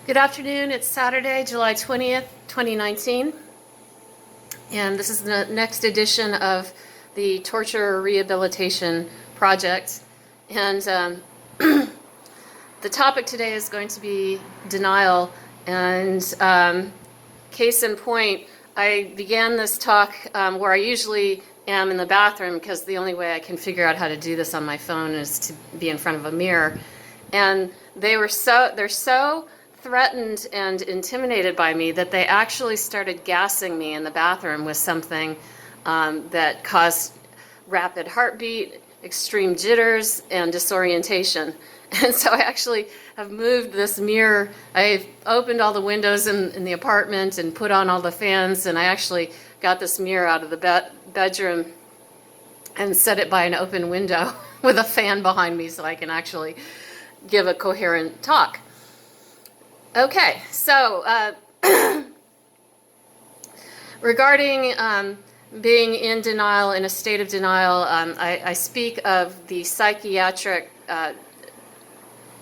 Good afternoon. It's Saturday, July 20th, 2019, and this is the next edition of the Torture Rehabilitation Project. And the topic today is going to be denial. And case in point, I began this talk where I usually am in the bathroom, because the only way I can figure out how to do this on my phone is to be in front of a mirror. And they're so threatened and intimidated by me that they actually started gassing me in the bathroom with something that caused rapid heartbeat, extreme jitters, and disorientation. And so I actually have moved this mirror. I've opened all the windows in the apartment and put on all the fans, and I actually got this mirror out of the bedroom and set it by an open window with a fan behind me so I can actually give a coherent talk. Okay, so regarding being in denial, in a state of denial, I speak of the psychiatric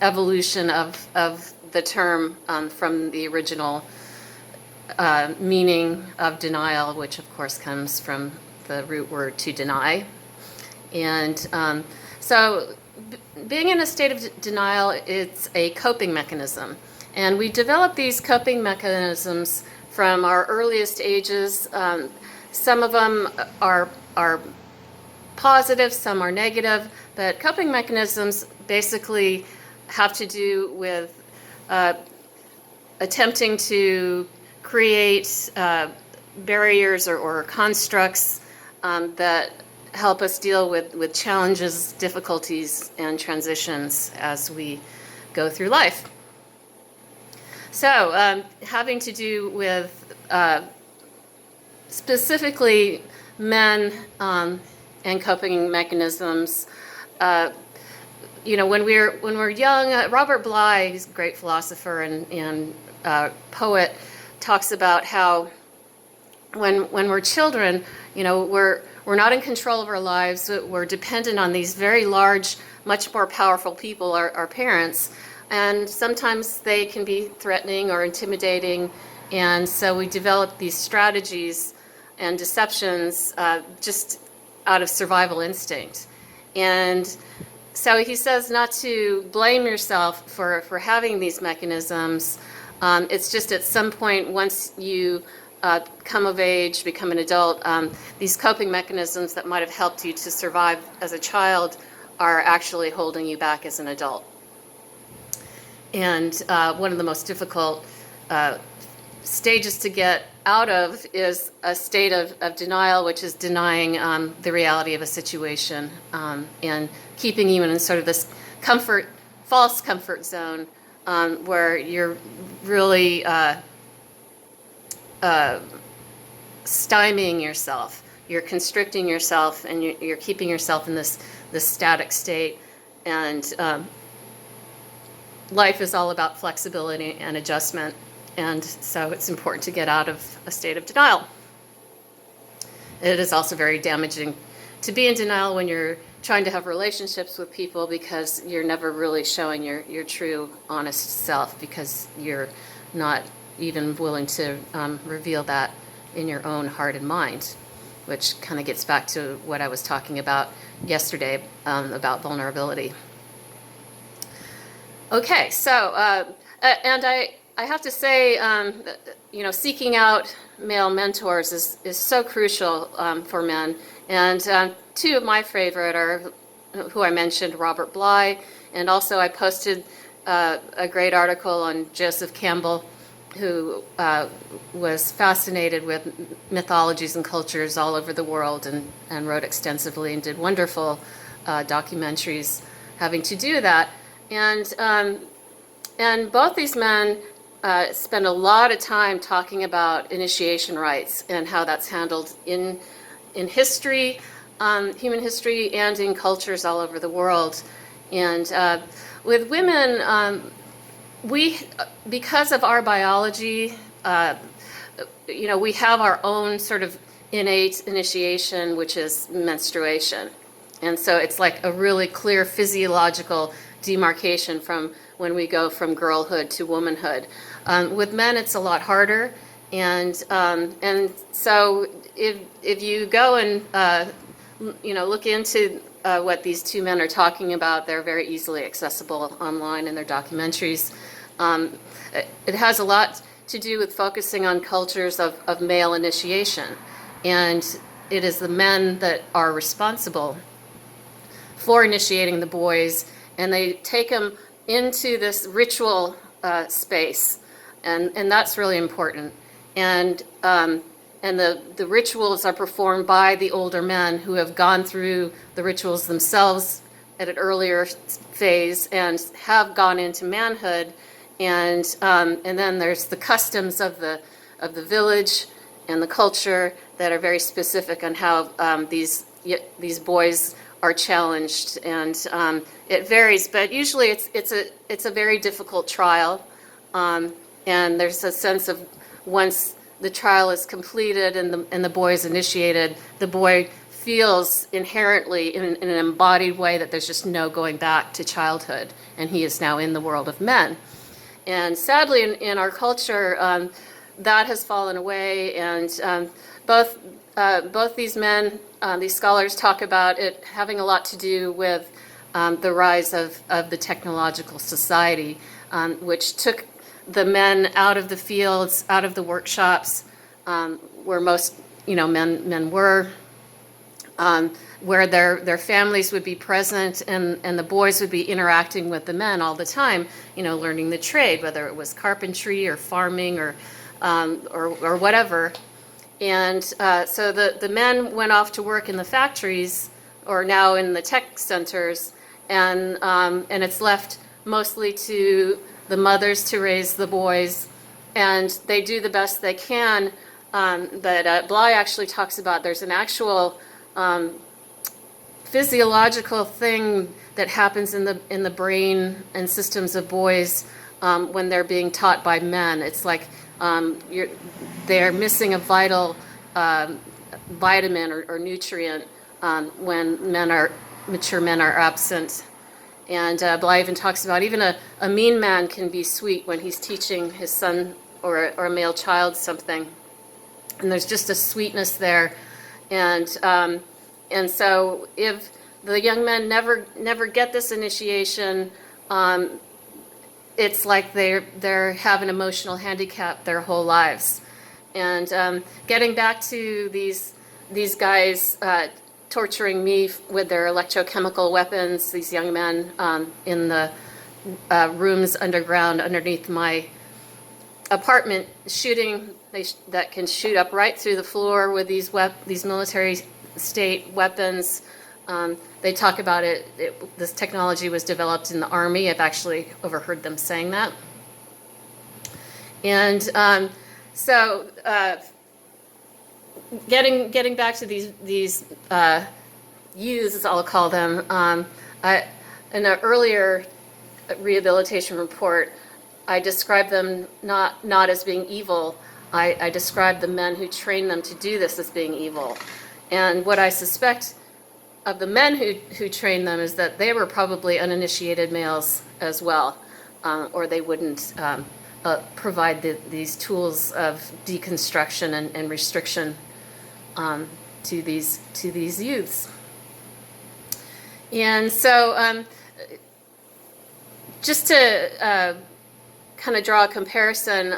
evolution of the term from the original meaning of denial, which of course comes from the root word to deny. And so being in a state of denial, it's a coping mechanism. And we develop these coping mechanisms from our earliest ages. Some of them are positive, some are negative, but coping mechanisms basically have to do with attempting to create barriers or constructs that help us deal with challenges, difficulties, and transitions as we go through life. So, having to do with specifically men and coping mechanisms. When we're young, Robert Bly, who's a great philosopher and poet, talks about how when we're children, we're not in control of our lives. We're dependent on these very large, much more powerful people, our parents. And sometimes they can be threatening or intimidating, and so we develop these strategies and deceptions just out of survival instinct. And so he says not to blame yourself for having these mechanisms. It's just at some point, once you come of age, become an adult, these coping mechanisms that might have helped you to survive as a child are actually holding you back as an adult. And one of the most difficult stages to get out of is a state of denial, which is denying the reality of a situation and keeping you in sort of this false comfort zone where you're really stymieing yourself. You're constricting yourself, and you're keeping yourself in this static state. And life is all about flexibility and adjustment, and so it's important to get out of a state of denial. It is also very damaging to be in denial when you're trying to have relationships with people, because you're never really showing your true, honest self, because you're not even willing to reveal that in your own heart and mind, which kind of gets back to what I was talking about yesterday about vulnerability. Okay, so, and I have to say, seeking out male mentors is so crucial for men. And two of my favorite are, who I mentioned, Robert Bly, and also I posted a great article on Joseph Campbell, who was fascinated with mythologies and cultures all over the world, and wrote extensively and did wonderful documentaries having to do that. And both these men spend a lot of time talking about initiation rites and how that's handled in history, human history, and in cultures all over the world. And with women, because of our biology, we have our own sort of innate initiation, which is menstruation. And so it's like a really clear physiological demarcation from when we go from girlhood to womanhood. With men, it's a lot harder, and so if you go and look into what these two men are talking about, they're very easily accessible online in their documentaries. It has a lot to do with focusing on cultures of male initiation, and it is the men that are responsible for initiating the boys, and they take them into this ritual space, and that's really important. And the rituals are performed by the older men who have gone through the rituals themselves at an earlier phase and have gone into manhood, and then there's the customs of the village and the culture that are very specific on how these boys are challenged, and it varies, but usually it's a very difficult trial, and there's a sense of once the trial is completed and the boy is initiated, the boy feels inherently in an embodied way that there's just no going back to childhood, and he is now in the world of men. And sadly, in our culture, that has fallen away, and both these men, these scholars talk about it having a lot to do with the rise of the technological society, which took the men out of the fields, out of the workshops, where most men were, where their families would be present, and the boys would be interacting with the men all the time, learning the trade, whether it was carpentry or farming or whatever. And so the men went off to work in the factories, or now in the tech centers, and it's left mostly to the mothers to raise the boys, and they do the best they can. But Bly actually talks about there's an actual physiological thing that happens in the brain and systems of boys when they're being taught by men. It's like they're missing a vital vitamin or nutrient when mature men are absent. And Bly even talks about even a mean man can be sweet when he's teaching his son or a male child something. And there's just a sweetness there. And so if the young men never get this initiation, it's like they have an emotional handicap their whole lives. And getting back to these guys torturing me with their electrochemical weapons, these young men in the rooms underground underneath my apartment, shooting that can shoot up right through the floor with these military state weapons. They talk about it. This technology was developed in the Army. I've actually overheard them saying that. And so getting back to these youths, as I'll call them, in an earlier rehabilitation report, I described them not as being evil. I described the men who trained them to do this as being evil. And what I suspect of the men who trained them is that they were probably uninitiated males as well, or they wouldn't provide these tools of deconstruction and restriction to these youths. And so just to kind of draw a comparison,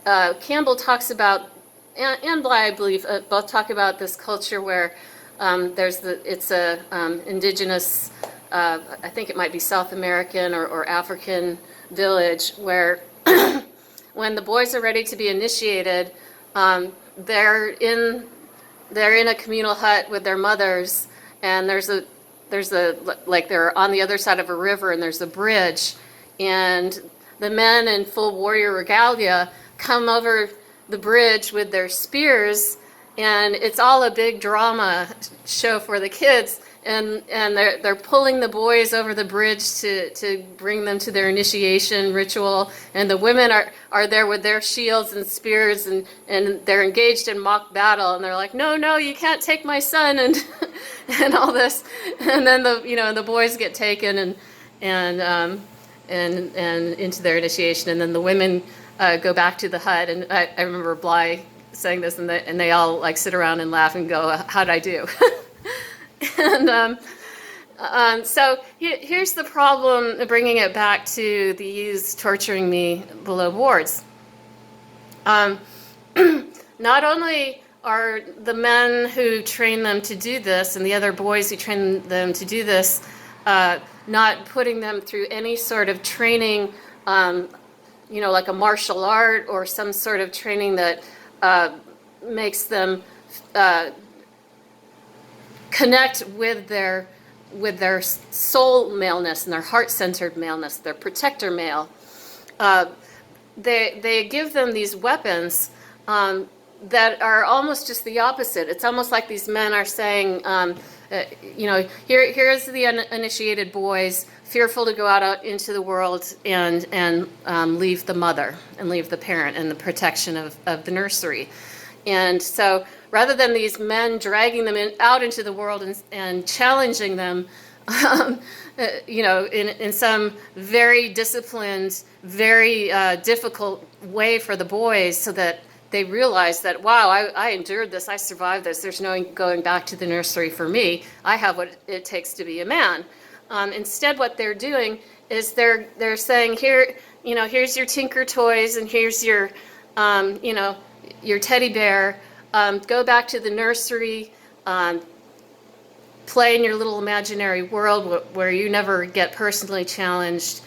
Campbell talks about, and Bly, I believe, both talk about this culture where it's a indigenous, I think it might be South American or African village where when the boys are ready to be initiated, they're in a communal hut with their mothers, and there's a like they're on the other side of a river, and there's a bridge, and the men in full warrior regalia come over the bridge with their spears, and it's all a big drama show for the kids, and they're pulling the boys over the bridge to bring them to their initiation ritual, and the women are there with their shields and spears, and they're engaged in mock battle, and they're like, no, you can't take my son, and and all this, and then the boys get taken, and and into their initiation, and then the women go back to the hut. And I remember Bly saying this, and they all like sit around and laugh and go, "How'd I do?" And so here's the problem, bringing it back to the youths torturing me below boards. Not only are the men who train them to do this and the other boys who train them to do this not putting them through any sort of training, like a martial art or some sort of training that makes them connect with their soul maleness and their heart-centered maleness, their protector male. They give them these weapons that are almost just the opposite. It's almost like these men are saying, here's the uninitiated boys, fearful to go out into the world and leave the mother and leave the parent and the protection of the nursery. And so rather than these men dragging them out into the world and challenging them, in some very disciplined, very difficult way for the boys, so that they realize that, wow, I endured this, I survived this, there's no going back to the nursery for me, I have what it takes to be a man. Instead, what they're doing is they're saying, here's your Tinker toys, and here's your teddy bear, go back to the nursery, play in your little imaginary world where you never get personally challenged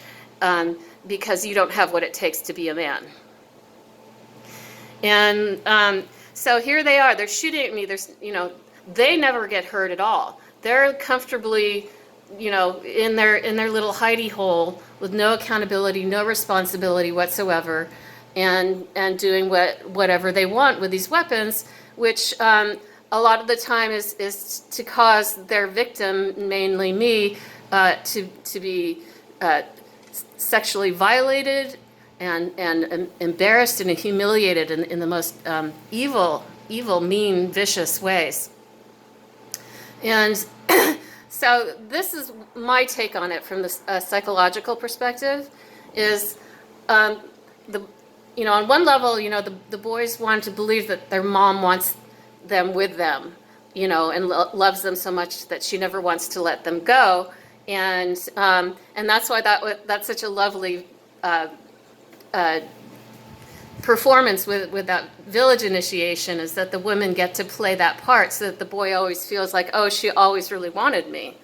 because you don't have what it takes to be a man. And so here they are, they're shooting at me, they never get hurt at all. They're comfortably, in their little hidey hole with no accountability, no responsibility whatsoever, and doing whatever they want with these weapons, which a lot of the time is to cause their victim, mainly me, to be sexually violated and embarrassed and humiliated in the most evil, mean, vicious ways. And so this is my take on it from the psychological perspective. Is on one level, the boys want to believe that their mom wants them with them, and loves them so much that she never wants to let them go, and that's why that's such a lovely performance with that village initiation, is that the women get to play that part, so that the boy always feels like, oh, she always really wanted me.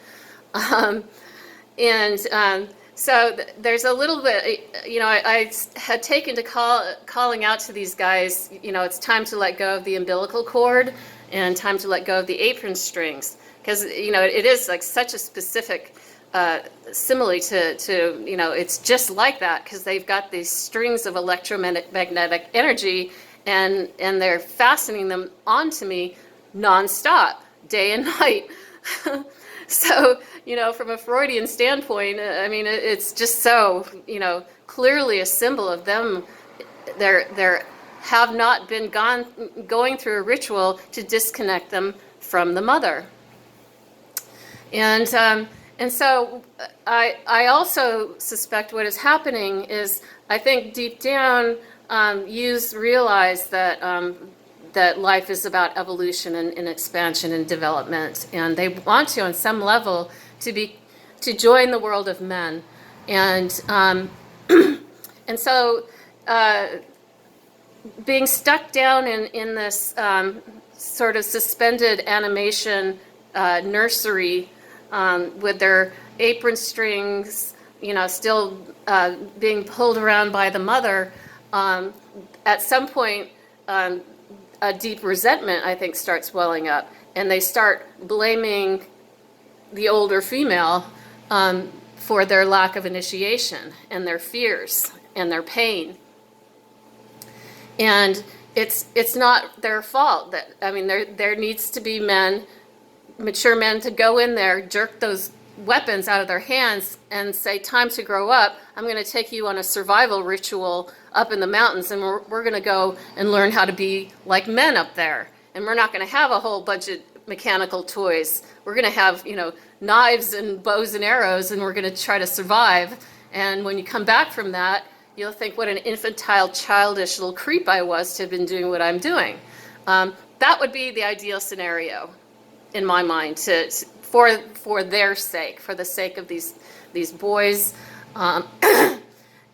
So there's a little bit, I had taken to calling out to these guys, it's time to let go of the umbilical cord and time to let go of the apron strings, because, it is like such a specific simile to it's just like that, because they've got these strings of electromagnetic energy and they're fastening them onto me nonstop, day and night. So, from a Freudian standpoint, it's just so, clearly a symbol of them. There have not been going through a ritual to disconnect them from the mother. And so I also suspect what is happening is, I think deep down, youths realize that that life is about evolution and expansion and development, and they want to, on some level, to join the world of men, and so being stuck down in this sort of suspended animation nursery with their apron strings, still being pulled around by the mother, at some point a deep resentment, I think, starts welling up, and they start blaming the older female for their lack of initiation and their fears and their pain. And it's not their fault. There needs to be mature men to go in there, jerk those weapons out of their hands and say, time to grow up. I'm going to take you on a survival ritual up in the mountains, and we're going to go and learn how to be like men up there. And we're not going to have a whole bunch of mechanical toys. We're going to have, knives and bows and arrows, and we're going to try to survive And when you come back from that, you'll think what an infantile, childish little creep I was to have been doing what I'm doing. That would be the ideal scenario in my mind for their sake, for the sake of these boys. And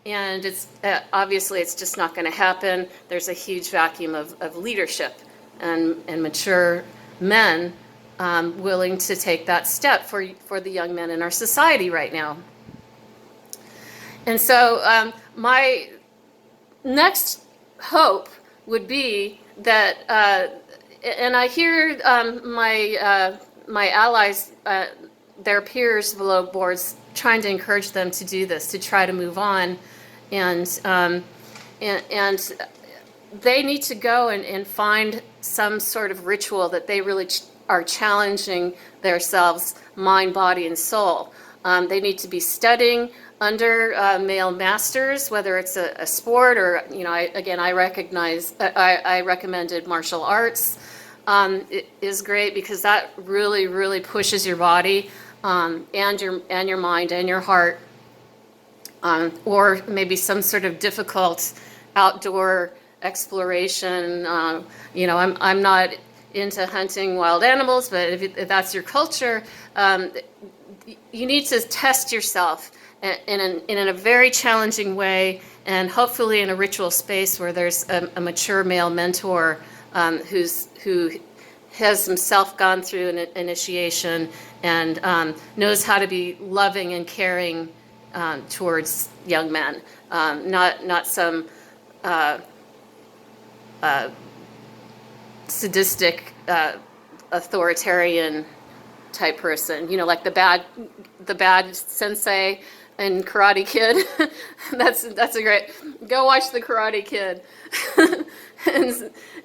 it's obviously it's just not going to happen. There's a huge vacuum of leadership and mature men willing to take that step for the young men in our society right now. And so my next hope would be that, and I hear my allies, their peers below boards, trying to encourage them to do this, to try to move on, and they need to go and find some sort of ritual that they really are challenging themselves, mind, body, and soul. They need to be studying under male masters, whether it's a sport or, I recommended martial arts. It is great because that really, really pushes your body and your mind and your heart, or maybe some sort of difficult outdoor exploration. I'm not into hunting wild animals, but if that's your culture, you need to test yourself in a very challenging way, and hopefully in a ritual space where there's a mature male mentor who has himself gone through an initiation and knows how to be loving and caring towards young men, not some sadistic authoritarian type person, like the bad sensei in Karate Kid. that's a great, go watch the Karate Kid.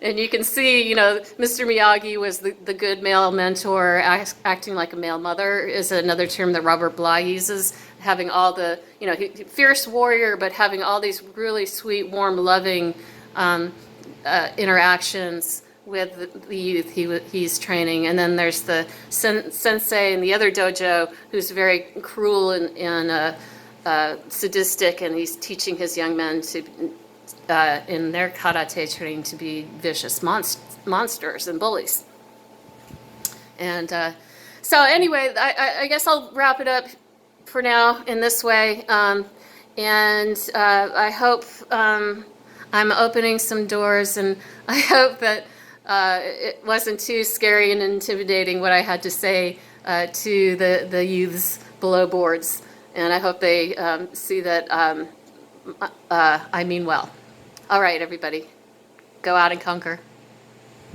and you can see, Mr. Miyagi was the good male mentor. Acting like a male mother is another term that Robert Bly uses, having all the, fierce warrior, but having all these really sweet, warm, loving interactions with the youth he's training. And then there's the sensei in the other dojo who's very cruel and sadistic, and he's teaching his young men to, in their karate training, to be vicious monsters and bullies. And so anyway, I guess I'll wrap it up for now in this way. And I hope I'm opening some doors, and I hope that it wasn't too scary and intimidating what I had to say to the youths below boards. And I hope they see that I mean well. All right, everybody, go out and conquer.